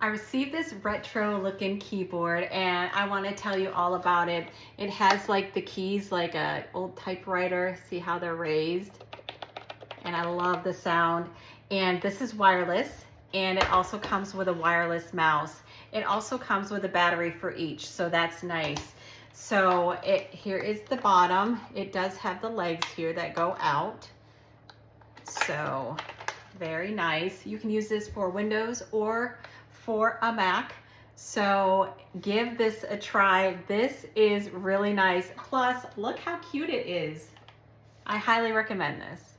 I received this retro looking keyboard and I want to tell you all about it. It has like the keys like a old typewriter. See how they're raised? And I love the sound. And this is wireless, and it also comes with a wireless mouse. It also comes with a battery for each, so that's nice. So here is the bottom. It does have the legs here that go out. So very nice. You can use this for Windows or for a Mac. So give this a try. This is really nice. Plus, look how cute it is. I highly recommend this.